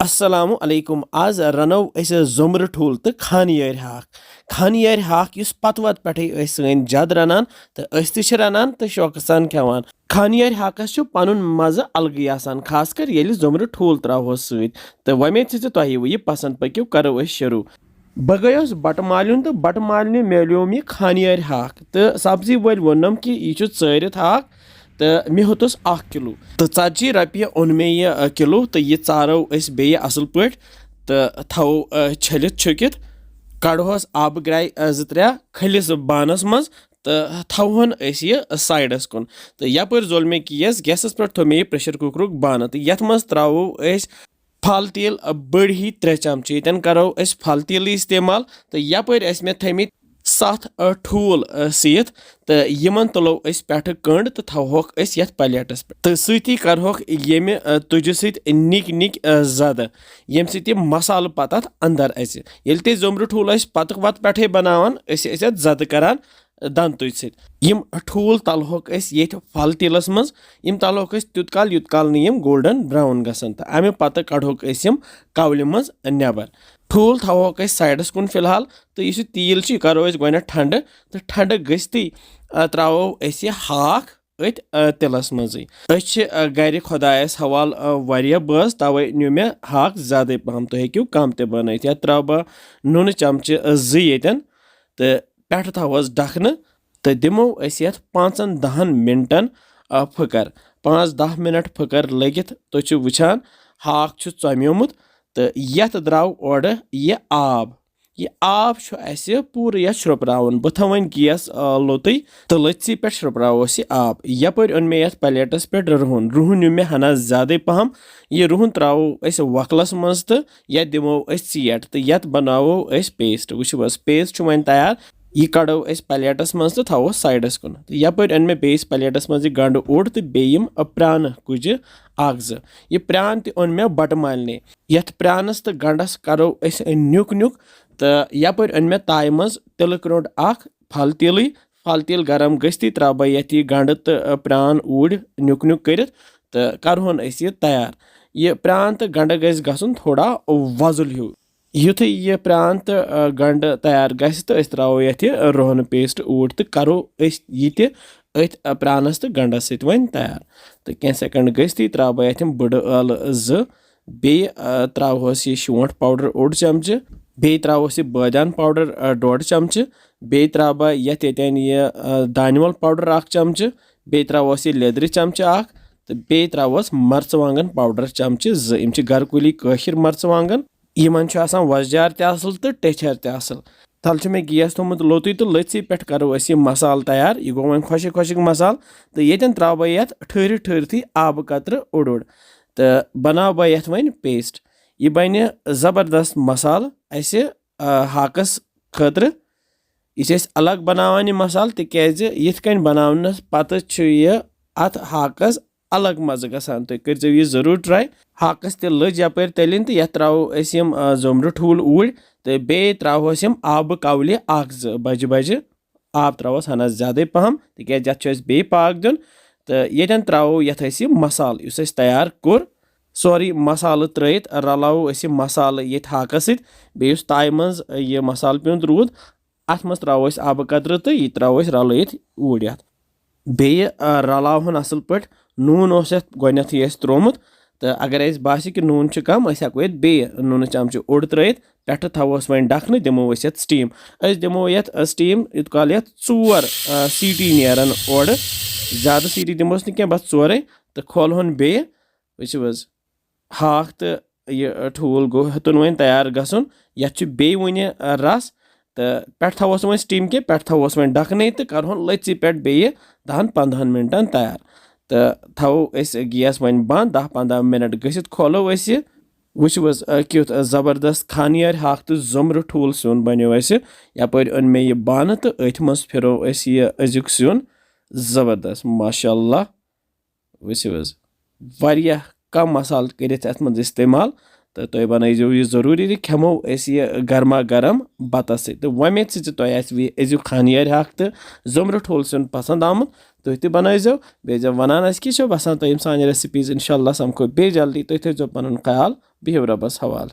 Assalamu alaikum. Az rano ase Zomri Thool te Khanyaer Haakh. Khanyaer Haakh yus patwat pethe ase sain jad ranan te ase te ch ranan te shokasan khewan. Khanyaer Haakhas chu panun maza algi asan khas kar yeli Zomri Thool trawhos suit te wame che tohi ye pasand pakyu karo ase shuru. Bagayos batmalun te batmalne melyomi Khanyaer Haakh te sabzi wal wonam ki ye chu tsairit haakh तो मे होतस 1 kilo तो 40 रपये own मे यह kilo तो यह चारो अस बे असल पे तो थो छलित छुकित कड़ोस आब ग्राय 2-3 खलिस बानस मज तो थोहन यह साइडस कुन तो यपर जोल मे कियस गैसस पे थो मे प्रेशर कुकर बान तो यथ मज त्रो फल तेल बड़ ही 3 चमच यन करो फल तेल इस्तेमाल तो यपर मे थमित 7 ठूल सीत तो यमन तुलो पे कंड तो थोक यथ प्लेटस पे तो सती करहोक ये तुज सत निक निक ज़्यादा ये सत मसाल पत अंदर ये ते Zomri Thool पत वत पे बनावान ज़्यादा करान दन तुज सम ठूल तलहोक ये फल तेलस मज यम तलहोक तुत काल नम गोल्डन ब्राउन गसन तो अमे पत कड़होक कवल मज नबर ठूल थोक साइडस कुन फिलहाल तो यह तेल करो गो ठंड तो ठंड गस्ती त्रो हाक अत तिलस मज गर खुदायस हवाल वारिया बस तवे न्यू मे हाक ज़्यादा पहम तो हेक्यू कम ते बनत या त्रा बह नून चमच 2 यन तो पे थोस डखन तो दिमो 5-10 मिनटन फकर 5-10 मिनट फकर लगित तो वुचान हाक चम्योमुत तो यथ द्राव ओर यह आब पूरे यह श्रपरावन बह थवन गैस लोत तो लथसी पे श्रपरावस यह आब यपर ओन मे प्लेटस पे रुहन नु मे हना ज़्यादा पहम यह रुहन त्रो वकलस मज तो यह दिमो चीट तो यथ बनावो पेस्ट वो पेस्ट वन तैयार यह कड़ो प्लेटस मज तो थो साइडस कुन तो यपर ओन मे बेस प्लेटस मज गंड ओड तो बेयम प्रान कुछ 1-2 यह प्रान तन मे बटमालने यथ प्रानस तो गंडस करो नुक नुक तो यपर ओन मे ताय मज तिल क्रोड फल तेल गरम गस्ती त्रा बह ये गंड तो प्रान ऊड़ नुक नुक कर तो करहन यह तैयार यह प्रान तो गंड गसन थोड़ा वजुल हूँ युथ यह प्रान तो गंड तैयार गस तो त्रो ये रोहन पेस्ट ऊट तो करो ये अथ प्रानस तो गंडस सत वन तैयार तो क्या सेकंड गस्ती त्रा बह ये बड़ ٲल 2 बे त्रोस यह शोंठ पाउडर 1 चमच बे त्रोस यह बादान पाउडर 1.5 चमच बे त्रा बह यन यह दानवल पाउडर 1 चमच बे त्रोस यह लेदर चमच 1 तो बे त्रोस मर्चवांगन पाउडर चमच 2 यम घर कुली कशिर मर्चवांगन यमन वजदार तसल तो टेचर तसल तल मे गैस थोमुत लोत तो लथसी पे करो यह मसाल तैयार यह गो वो खुशक खुशक मसाल तो ये त्रा बह ये ठहरती आब कतर ओड़ तो बनाव बह ये वन पेस्ट यह बन ज़बरदस्त मसाल हाकस खतर यह अलग बनावान यह मसाल तिज यथ कन बनावनस पत यह अत हाकस अलग मज़ गसान तो करो यह जरूर ट्राई हाकस ते लज यपर तलिन तो यह त्रो Zomri Thool ऊड़ तो बे त्रोस आब कवल 1-2 बज आब त्रोस हना ज़्यादा पहम तिज बे पाक दिन तो ये त्रो यथ मसाल उस तैयार कोर सोरी मसाल त्रित रलाव मसाल ये हाकस बे ताय मज यह मसाल पेंद रूद अत मज त्रो आब कतर तो यह त्रो रलित ऊड़ ये बे रलावन असल पे नून गोथी त्रोमुत तो अगर बास कि नून कम हेको ये बे नून चमच ओड़ त्रित पे थोस वन डखन दिमो स्टीम दिमो ये स्टीम इत काल ये 4 सीटी नेरन ओड़ ज़्यादा सीटी दिमोस क्या बस 4 तो खोलहन बे वो हाक तो यह ठूल गो हेतुन वन तैयार गसन ये बे वन रस तो पे थोस वन स्टीम के पे थोस वन डखन तो करहन लथसी पे बे 10-15 मिनटन तैयार तो थो गैस वन बंद 10-15 मिनट गसित खोलो वो क्युत ज़बरदस्त Khanyaer Haakh तो Zomri Thool सुन बनो यपर ओन मे यह बान तो अथ मज फिरो यह अजुक सुन ज़बरदस्त माशाअल्लाह वो कम मसाल कर अत मज इस्तेमाल तो तुम बनजो यह जरूरी खेमो यह गर्मा गर्म बतस तो वमे तुम Khanyaer Haakh तो Zomri Thool सुन पसंद आमुत तुम बनजो बे जब वनान कि बसान तुम सान रेसिपीज इंशाल्लाह समको बे जल्दी तुम थो पन ख्याल بِہِو رۄبَس حوالہٕ.